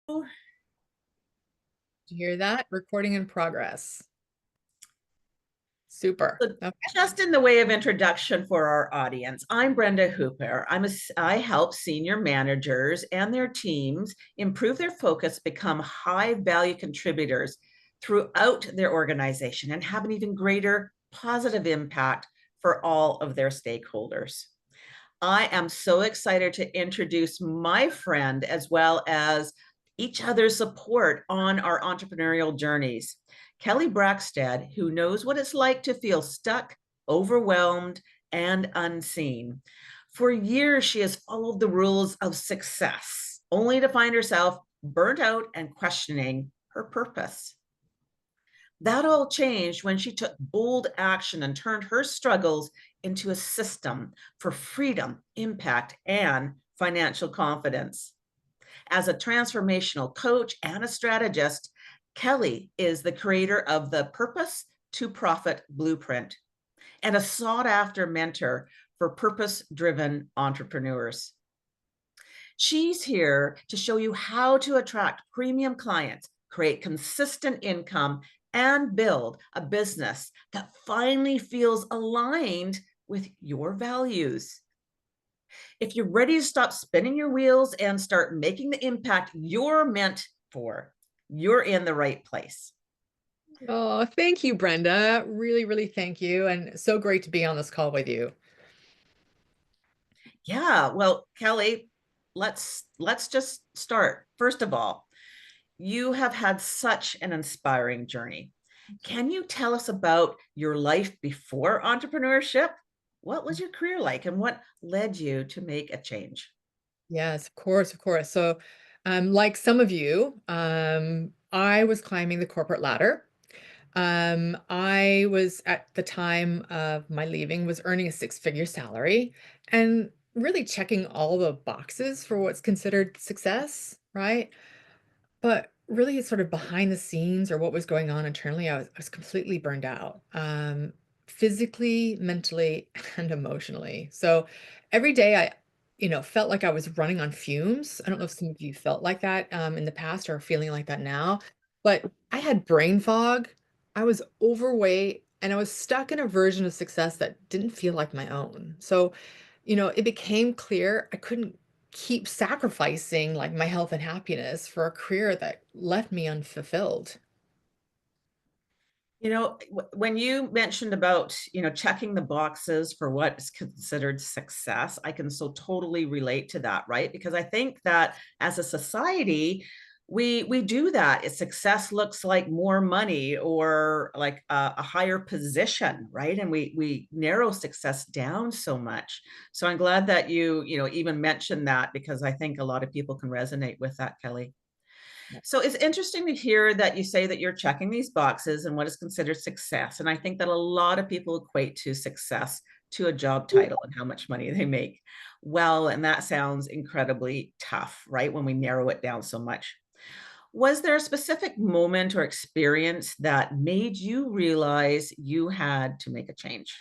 Did you hear that? Recording in progress. Super. So Okay. just in the way of introduction for our audience, I'm Brenda Hooper. I help senior managers and their teams improve their focus, become high value contributors throughout their organization, and have an even greater positive impact for all of their stakeholders. I am so excited to introduce my friend as well as each other's support on our entrepreneurial journeys. Kelley Brackstead, who knows what it's like to feel stuck, overwhelmed, and unseen. For years, she has followed the rules of success, only to find herself burnt out and questioning her purpose. That all changed when she took bold action and turned her struggles into a system for freedom, impact, and financial confidence. As a transformational coach and a strategist, Kelley is the creator of the Purpose to Profit Blueprint and a sought after mentor for purpose driven entrepreneurs. She's here to show you how to attract premium clients, create consistent income, and build a business that finally feels aligned with your values. If you're ready to stop spinning your wheels and start making the impact you're meant for, you're in the right place. Oh, thank you, Brenda. Really, really thank you. And so great to be on this call with you. Yeah, well, Kelley, let's just start. First of all, you have had such an inspiring journey. Can you tell us about your life before entrepreneurship? What was your career like and what led you to make a change? Yes, of course, of course. So, like some of you, I was climbing the corporate ladder. I was at the time of my leaving was earning a six-figure salary and really checking all the boxes for what's considered success, right? But really sort of behind the scenes or what was going on internally, I was completely burned out, physically, mentally, and emotionally. So every day felt like I was running on fumes. I don't know if some of you felt like that in the past or are feeling like that now, but I had brain fog. I was overweight and I was stuck in a version of success that didn't feel like my own. So, it became clear I couldn't keep sacrificing like my health and happiness for a career that left me unfulfilled. When you mentioned about, checking the boxes for what is considered success, I can so totally relate to that, right? Because I think that as a society, we do that. If success looks like more money or like a higher position, right? And we narrow success down so much. So I'm glad that you even mentioned that because I think a lot of people can resonate with that, Kelley. So it's interesting to hear that you say that you're checking these boxes and what is considered success. And I think that a lot of people equate to success to a job title and how much money they make. Well, and that sounds incredibly tough, right? When we narrow it down so much. Was there a specific moment or experience that made you realize you had to make a change?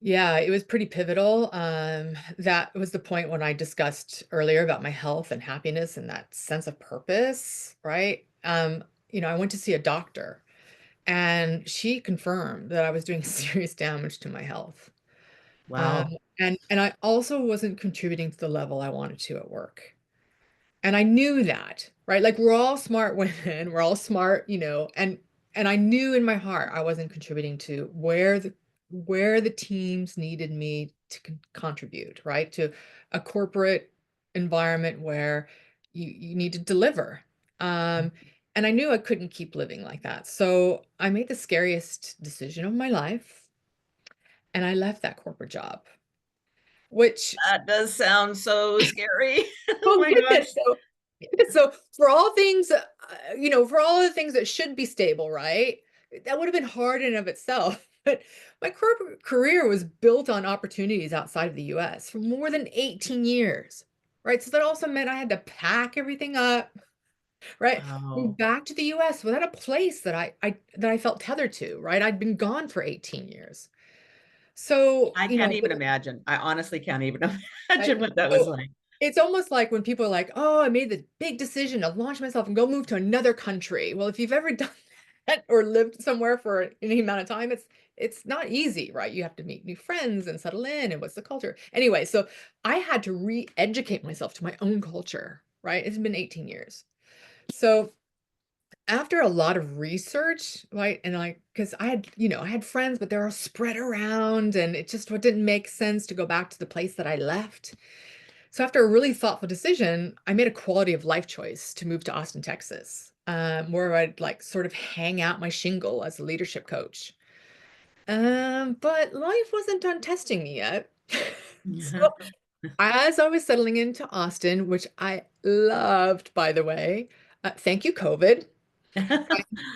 Yeah, it was pretty pivotal. That was the point when I discussed earlier about my health and happiness and that sense of purpose, right? I went to see a doctor and she confirmed that I was doing serious damage to my health. Um, Wow. and I also wasn't contributing to the level I wanted to at work. And I knew that, right? Like we're all smart women, we're all smart, and I knew in my heart I wasn't contributing to where the teams needed me to contribute, right? To a corporate environment where you need to deliver. Um, and I knew I couldn't keep living like that. So I made the scariest decision of my life and I left that corporate job, which That does sound so scary. Oh oh my gosh. goodness. So for all things, for all the things that should be stable, right? That would have been hard in and of itself. But my corporate career was built on opportunities outside of the US for more than 18 years, right? So that also meant I had to pack everything up, right? Move Wow. back to the US without a place that I felt tethered to, right? I'd been gone for 18 years. So, I can't even imagine. I honestly can't even I, imagine what that was so like. It's almost like when people are like, "Oh, I made the big decision to launch myself and go move to another country." Well, if you've ever done that or lived somewhere for any amount of time, it's not easy, right? You have to meet new friends and settle in and what's the culture. Anyway, so I had to re-educate myself to my own culture, right? It's been 18 years. So after a lot of research, right, and because I had friends, but they're all spread around, and it just what didn't make sense to go back to the place that I left. So after a really thoughtful decision, I made a quality of life choice to move to Austin, Texas, where I'd like sort of hang out my shingle as a leadership coach. But life wasn't done testing me yet. So as I was settling into Austin, which I loved, by the way, thank you, COVID.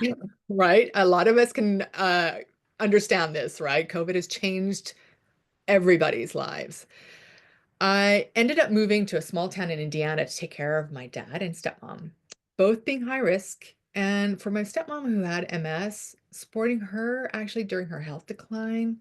Yeah. Right? A lot of us can understand this, right? COVID has changed everybody's lives. I ended up moving to a small town in Indiana to take care of my dad and stepmom, both being high risk. And for my stepmom who had MS, supporting her actually during her health decline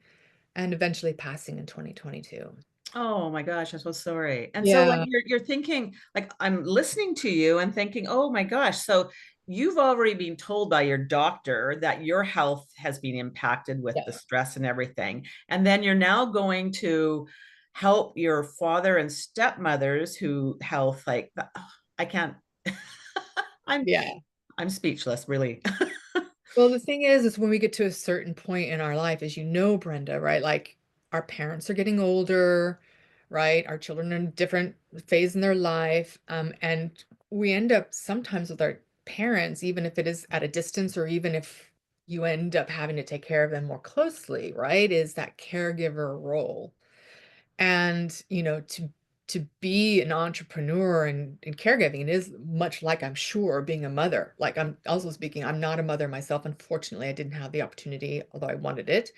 and eventually passing in 2022. Oh my gosh, I'm so sorry. And so when Yeah, you're thinking, like I'm listening to you and thinking, oh my gosh, so you've already been told by your doctor that your health has been impacted with the yeah, stress and everything. And then you're now going to help your father and stepmothers who health like I can't I'm yeah. I'm speechless, really. Well, the thing is when we get to a certain point in our life, as you know, Brenda, right? Like our parents are getting older, right? Our children are in a different phase in their life. And we end up sometimes with our parents, even if it is at a distance or even if you end up having to take care of them more closely, right? Is that caregiver role. And, to be an entrepreneur in caregiving, it is much like I'm sure being a mother. Like I'm also speaking, I'm not a mother myself. Unfortunately, I didn't have the opportunity, although I wanted it.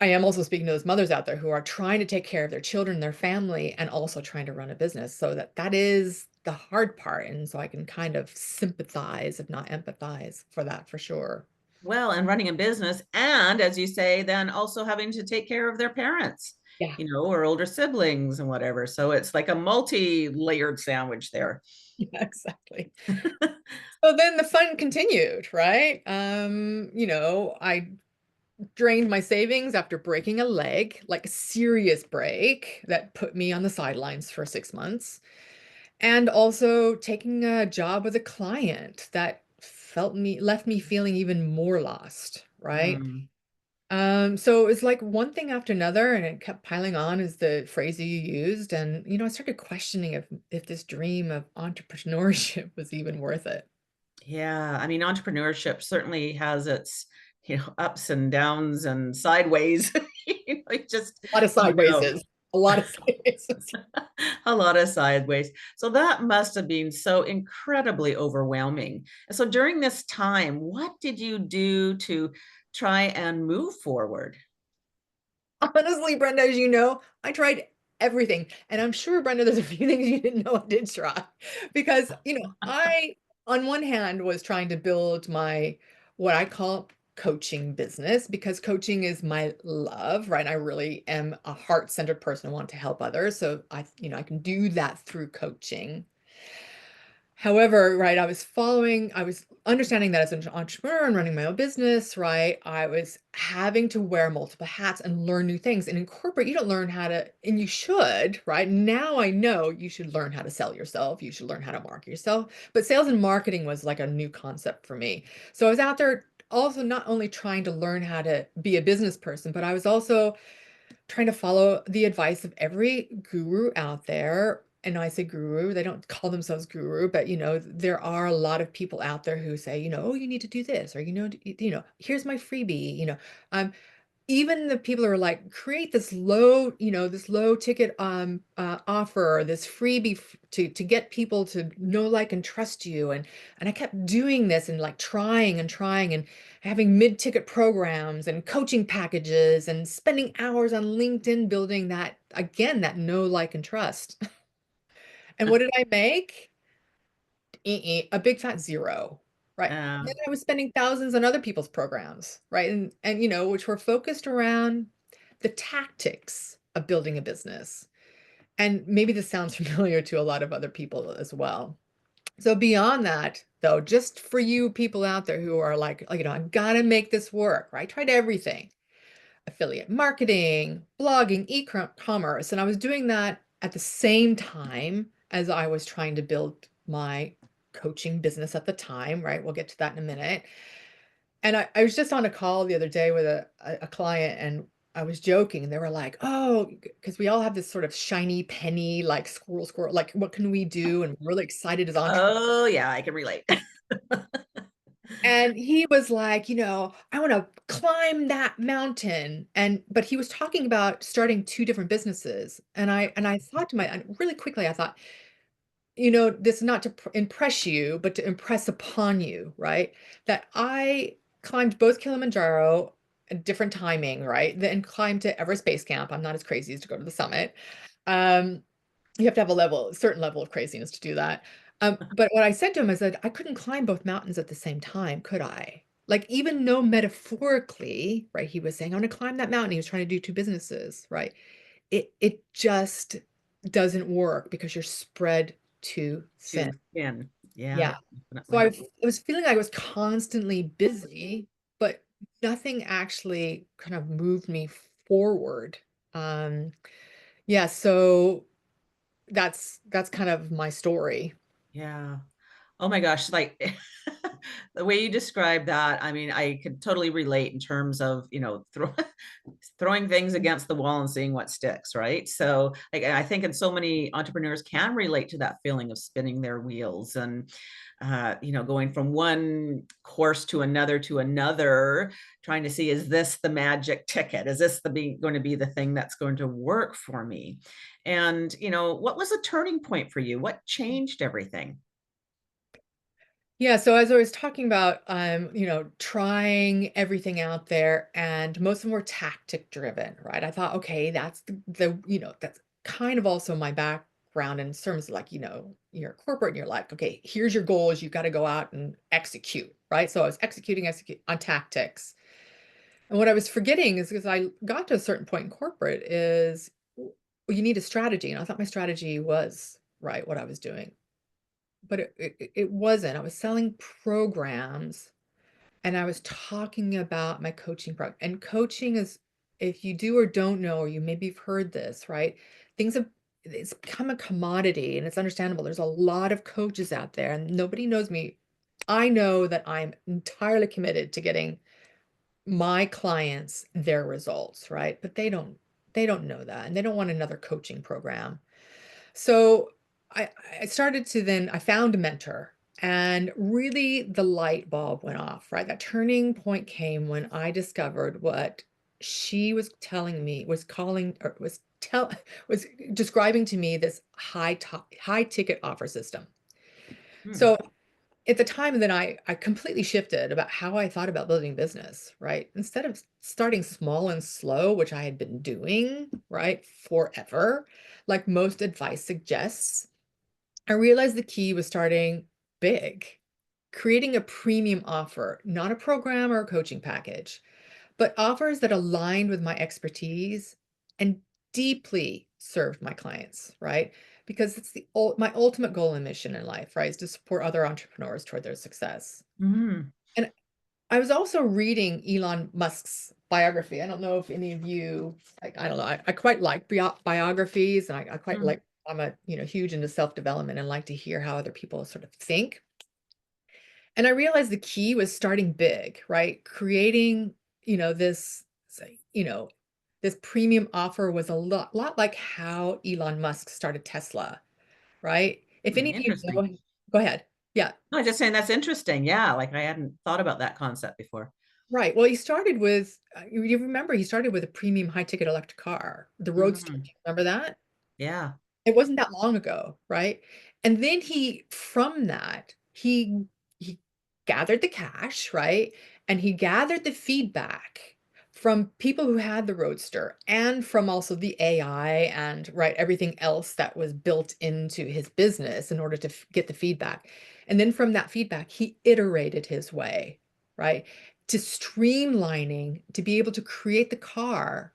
I am also speaking to those mothers out there who are trying to take care of their children, their family, and also trying to run a business. So that is the hard part. And so I can kind of sympathize, if not empathize for that for sure. Well, and running a business, and as you say, then also having to take care of their parents, Yeah, or older siblings and whatever. So it's like a multi-layered sandwich there. yeah, exactly. So then the fun continued, right? I drained my savings after breaking a leg, like a serious break that put me on the sidelines for 6 months, and also taking a job with a client that felt me left me feeling even more lost, right? Mm. So it's like one thing after another, and it kept piling on, is the phrase that you used. And I started questioning if this dream of entrepreneurship was even worth it. Yeah, I mean, entrepreneurship certainly has its, ups and downs and sideways. You just A lot of don't know. sidewayses. A lot of sidewayses. A lot of sideways. So that must have been so incredibly overwhelming. So during this time, what did you do to try and move forward? Honestly, Brenda, as you know, I tried everything. And I'm sure, Brenda, there's a few things you didn't know I did try. Because, I, on one hand, was trying to build my, what I call coaching business, because coaching is my love, right? I really am a heart-centered person. I want to help others. So I can do that through coaching. However, right, I was understanding that as an entrepreneur and running my own business, right? I was having to wear multiple hats and learn new things. And in corporate, you don't learn how to, and you should, right? Now I know you should learn how to sell yourself. You should learn how to market yourself. But sales and marketing was like a new concept for me. So I was out there also not only trying to learn how to be a business person, but I was also trying to follow the advice of every guru out there. And I say guru, they don't call themselves guru, but there are a lot of people out there who say, oh, you need to do this, or here's my freebie, um, even the people who are like, create this low ticket offer, this freebie to get people to know, like, and trust you. And I kept doing this and like trying and having mid-ticket programs and coaching packages and spending hours on LinkedIn building that, again, that know, like, and trust. And what did I make? A big fat zero. Right. Uh, Then I was spending thousands on other people's programs, right? And which were focused around the tactics of building a business. And maybe this sounds familiar to a lot of other people as well. So beyond that, though, just for you people out there who are like, I've got to make this work, right? I tried everything, affiliate marketing, blogging, e-commerce. And I was doing that at the same time as I was trying to build my coaching business at the time, right? We'll get to that in a minute. And I was just on a call the other day with a client, and I was joking, and they were like, "Oh," because we all have this sort of shiny penny, like squirrel, squirrel, like what can we do? And we're really excited as entrepreneurs. Oh, yeah, I can relate. And he was like, I want to climb that mountain. But he was talking about starting two different businesses. And I thought to really quickly, I thought, this is not to impress you, but to impress upon you, right? That I climbed both Kilimanjaro at different timing, right? Then climbed to Everest Base Camp. I'm not as crazy as to go to the summit. Um, you have to have a certain level of craziness to do that. But what I said to him is that I couldn't climb both mountains at the same time, could I? Like, even though metaphorically, right, he was saying, I want to climb that mountain. He was trying to do two businesses, right? It just doesn't work because you're spread too thin. Too thin. Yeah, Yeah. So definitely. I was feeling I was constantly busy, but nothing actually kind of moved me forward. Um, yeah, so that's kind of my story. Yeah. Oh my gosh, like the way you describe that, I mean, I could totally relate in terms of, throwing things against the wall and seeing what sticks, right? So, like, I think, and so many entrepreneurs can relate to that feeling of spinning their wheels and, going from one course to another, trying to see, is this the magic ticket? Is this going to be the thing that's going to work for me? And, what was a turning point for you? What changed everything? Yeah, so as I was talking about, trying everything out there, and most of them were tactic driven, right? I thought, okay, that's that's kind of also my background in terms of like, you're corporate and you're like, okay, here's your goals, you've got to go out and execute, right? So I was execute on tactics. And what I was forgetting is because I got to a certain point in corporate is you need a strategy. And I thought my strategy was right, what I was doing. But it wasn't. I was selling programs, and I was talking about my coaching program. And coaching is, if you do or don't know, or you maybe have heard this, right? Things have it's become a commodity, and it's understandable. There's a lot of coaches out there, and nobody knows me. I know that I'm entirely committed to getting my clients their results, right? But they don't know that, and they don't want another coaching program. So I, I started to then, I found a mentor, and really the light bulb went off, right? That turning point came when I discovered what she was telling me, was calling, or was describing to me this high ticket offer system. Hmm. So at the time, then I completely shifted about how I thought about building business, right? Instead of starting small and slow, which I had been doing, right, forever, like most advice suggests, I realized the key was starting big, creating a premium offer, not a program or a coaching package, but offers that aligned with my expertise and deeply served my clients, right? Because it's my ultimate goal and mission in life, right? Is to support other entrepreneurs toward their success. Mm. And I was also reading Elon Musk's biography. I don't know if any of you, like, I don't know, I quite like biographies, and I quite Mm. like, I'm a, huge into self-development and like to hear how other people sort of think. And I realized the key was starting big, right? Creating, this, you know, this premium offer was a lot like how Elon Musk started Tesla, right? If any of you Interesting. know, go ahead. Yeah, No, just saying that's interesting. Yeah, like I hadn't thought about that concept before. right. Well, he started with, you remember, he started with a premium high ticket electric car, the Roadster. Mm. Remember that? Yeah. It wasn't that long ago, right? And then from that, he gathered the cash, right? And he gathered the feedback from people who had the Roadster, and from also the AI and right everything else that was built into his business in order to get the feedback. And then from that feedback, he iterated his way, right? To streamlining, to be able to create the car,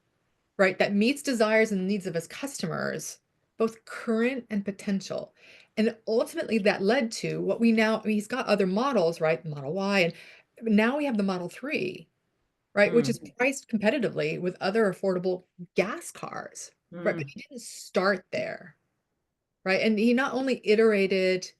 right, that meets desires and needs of his customers, both current and potential. And ultimately that led to what we now, I mean, he's got other models, right? Model Y, and now we have the Model 3, right? Which is Mm, priced competitively with other affordable gas cars, right? But mm, he didn't start there, right? And he not only iterated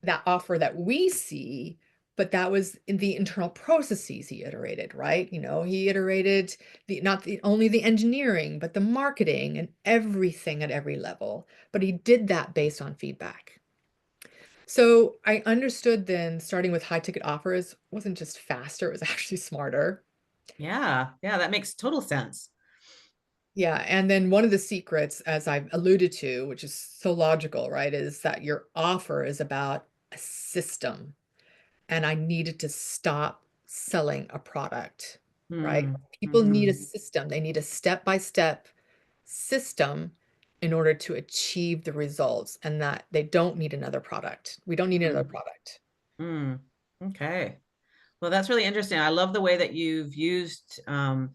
that offer that we see, but that was in the internal processes he iterated, right? He iterated the not the only the engineering, but the marketing and everything at every level. But he did that based on feedback. So I understood then starting with high ticket offers wasn't just faster, it was actually smarter. yeah, yeah, that makes total sense. Yeah, and then one of the secrets, as I've alluded to, which is so logical, right, is that your offer is about a system. And I needed to stop selling a product, right? Mm, People need a mhm, system. They need a step-by-step system in order to achieve the results, and that they don't need another product. We don't need another mm, product. mm. Okay. Well, that's really interesting. I love the way that you've used Elon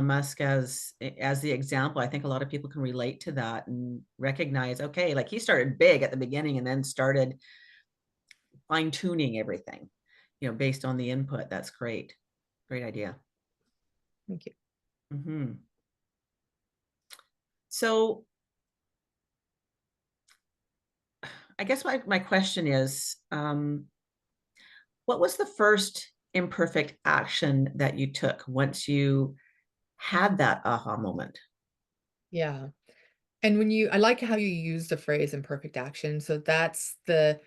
Musk as the example. I think a lot of people can relate to that and recognize, okay, like he started big at the beginning and then started fine tuning everything, based on the input. That's great. Great idea. Thank you. Hmm. So I guess my question is, what was the first imperfect action that you took once you had that aha moment? Yeah. And I like how you use the phrase imperfect action. So that's the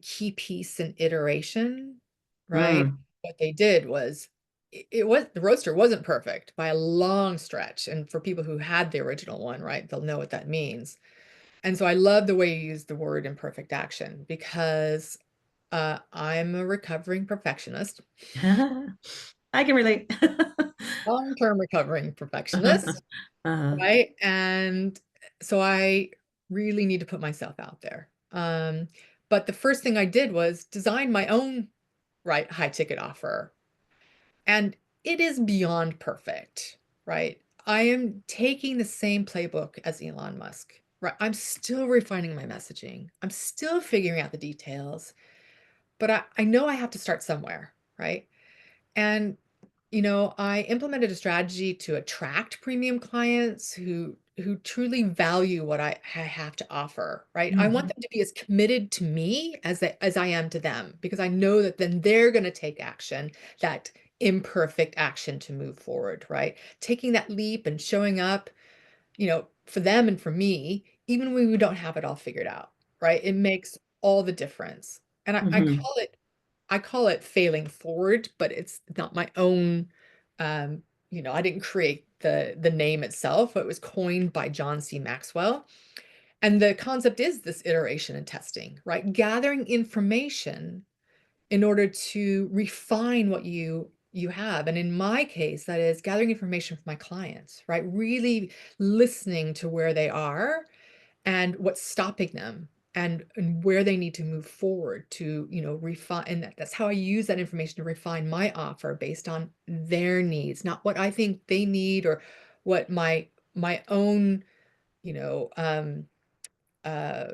key piece in iteration, right? Mm, What they did was it was the roaster wasn't perfect by a long stretch. And for people who had the original one, right, they'll know what that means. And so I love the way you use the word imperfect action because I'm a recovering perfectionist, I can relate. long-term recovering perfectionist. Uh-huh. Right? And so I really need to put myself out there. But the first thing I did was design my own, right, high ticket offer. And it is beyond perfect, right? I am taking the same playbook as Elon Musk, right? I'm still refining my messaging. I'm still figuring out the details, but I know I have to start somewhere, right? And I implemented a strategy to attract premium clients who truly value what I have to offer, right? I want Mhm. them to be as committed to me as I am to them because I know that then they're going to take action, that imperfect action to move forward, right? Taking that leap and showing up, for them and for me, even when we don't have it all figured out, right? It makes all the difference. And Mhm. I call it failing forward, but it's not my own. Um, I didn't create the name itself. It was coined by John C. Maxwell. And the concept is this iteration and testing, right? Gathering information in order to refine what you have. And in my case, that is gathering information from my clients, right? Really listening to where they are and what's stopping them and where they need to move forward to refine, and that's how I use that information to refine my offer based on their needs, not what I think they need or what my own you know um uh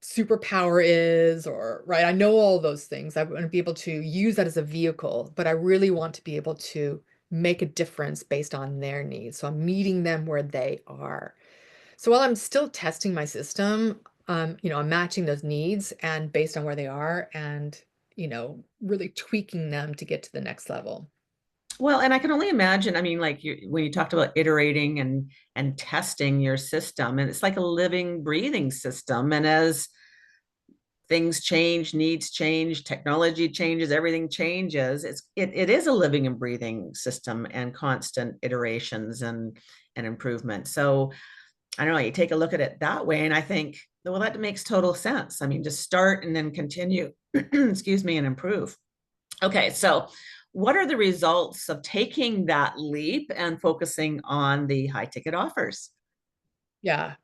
superpower is, or right, I know all those things. I want to be able to use that as a vehicle, but I really want to be able to make a difference based on their needs, so I'm meeting them where they are. So while I'm still testing my system, I'm matching those needs and based on where they are and, really tweaking them to get to the next level. Well, and I can only imagine, I mean, like when you talked about iterating and testing your system, and it's like a living, breathing system. And as things change, needs change, technology changes, everything changes. It is a living and breathing system and constant iterations and improvement. So I don't know, you take a look at it that way, and I think, well, that makes total sense. I mean, just start and then continue, excuse me, and improve. Okay, so what are the results of taking that leap and focusing on the high ticket offers? Yeah,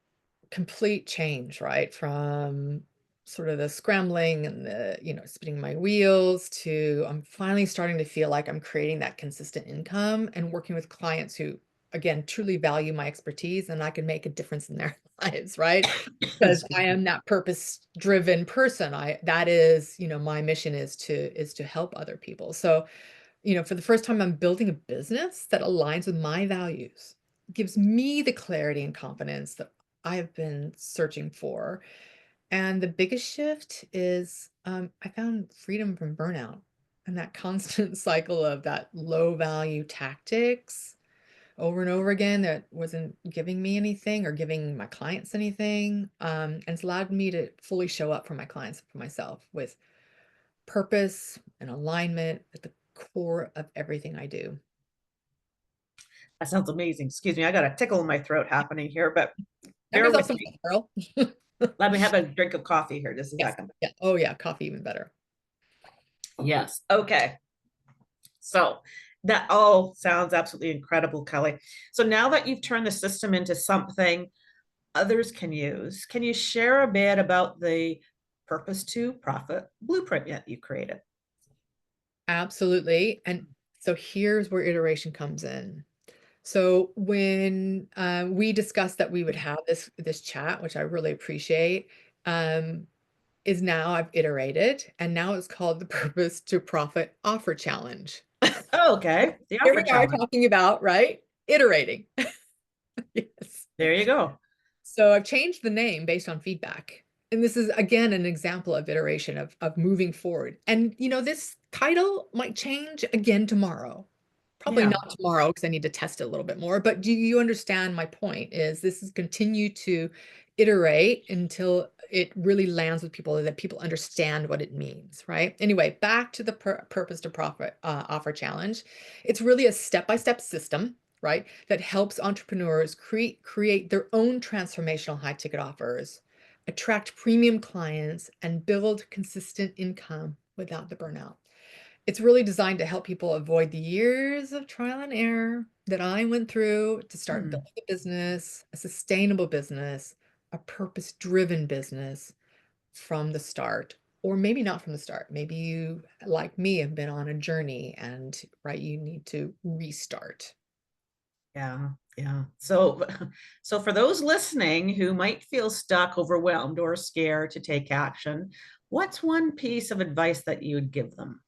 complete change, right? From sort of the scrambling and the, spinning my wheels to I'm finally starting to feel like I'm creating that consistent income and working with clients who again, truly value my expertise and I can make a difference in their lives, right? Because Excuse I me. am that purpose-driven person. That is, my mission is to help other people. So, for the first time, I'm building a business that aligns with my values, gives me the clarity and confidence that I have been searching for. And the biggest shift is I found freedom from burnout and that constant cycle of that low value tactics over and over again that wasn't giving me anything or giving my clients anything. And it's allowed me to fully show up for my clients, for myself with purpose and alignment at the core of everything I do. That sounds amazing. Excuse me. I got a tickle in my throat happening here, but Have bear yourself with some me. fun, girl. Let me have a drink of coffee here just a Yes. second. Yeah. Oh, yeah. Coffee, even better. Yes. Okay. So that all sounds absolutely incredible, Kelley. So now that you've turned the system into something others can use, can you share a bit about the purpose to profit blueprint that you created? Absolutely. And so here's where iteration comes in. So when we discussed that we would have this chat, which I really appreciate, um, is now I've iterated, and now it's called the Purpose to Profit Offer Challenge. Oh, okay. The Here offer we are challenge. talking about, right? Iterating. Yes. There you go. So I've changed the name based on feedback. And this is again an example of iteration of moving forward. And this title might change again tomorrow. Probably Yeah. not tomorrow because I need to test it a little bit more. But do you understand my point? Is this is continue to iterate until it really lands with people that people understand what it means, right? Anyway, back to the purpose to profit offer challenge. It's really a step-by-step system, right, that helps entrepreneurs create their own transformational high ticket offers, attract premium clients, and build consistent income without the burnout. It's really designed to help people avoid the years of trial and error that I went through to start Hmm. building a business, a sustainable business, a purpose-driven business from the start. Or maybe not from the start. Maybe you, like me, have been on a journey and, right, you need to restart. Yeah. Yeah. So, so for those listening who might feel stuck, overwhelmed, or scared to take action, what's one piece of advice that you would give them?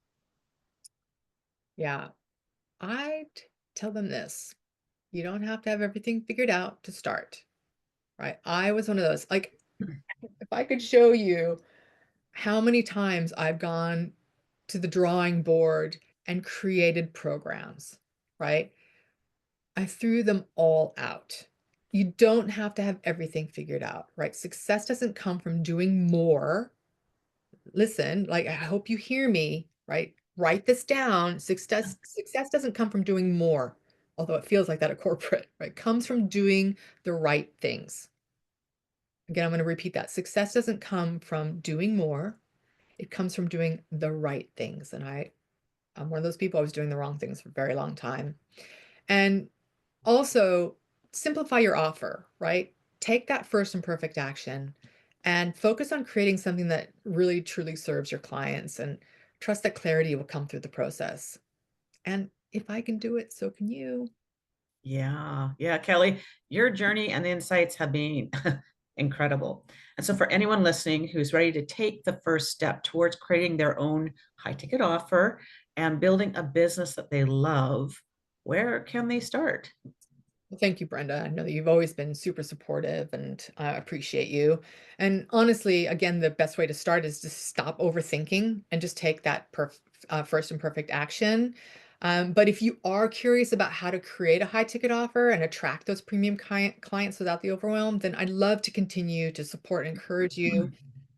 Yeah, I'd tell them this. You don't have to have everything figured out to start, right? I was one of those. Like, if I could show you how many times I've gone to the drawing board and created programs, right? I threw them all out. You don't have to have everything figured out, right? Success doesn't come from doing more. Listen, like I hope you hear me, right? Write this down. Success doesn't come from doing more, although it feels like that at corporate, right? It comes from doing the right things. Again, I'm going to repeat that. Success doesn't come from doing more. It comes from doing the right things. And I'm one of those people. I was doing the wrong things for a very long time. And also simplify your offer, right? Take that first and perfect action and focus on creating something that really truly serves your clients and trust that clarity will come through the process. And if I can do it, so can you. Yeah, yeah, Kelley, your journey and the insights have been incredible. And so, for anyone listening who's ready to take the first step towards creating their own high ticket offer and building a business that they love, where can they start? Well, thank you, Brenda. I know that you've always been super supportive and I appreciate you. And honestly, again, the best way to start is to stop overthinking and just take that first and perfect action. But if you are curious about how to create a high ticket offer and attract those premium clients without the overwhelm, then I'd love to continue to support and encourage you.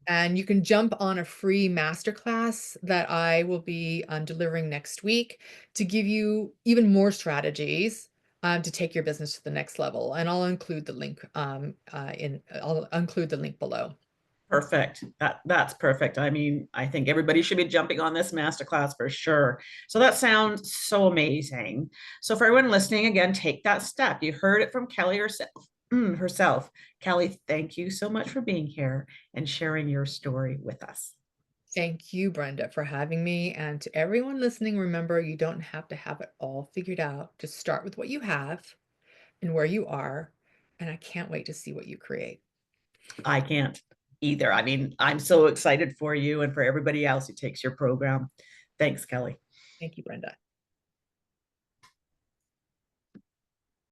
And you can jump on a free masterclass that I will be delivering next week to give you even more strategies to take your business to the next level. And I'll include the link I'll include the link below. Perfect. That's perfect. I mean, I think everybody should be jumping on this masterclass for sure. So that sounds so amazing. So for everyone listening, again, take that step. You heard it from Kelley herself. Kelley, thank you so much for being here and sharing your story with us. Thank you, Brenda, for having me. And to everyone listening, remember you don't have to have it all figured out. Just start with what you have in where you are, and I can't wait to see what you create. I can't either. I mean, I'm so excited for you and for everybody else who takes your program. Thanks, Kelley. Thank you, Brenda.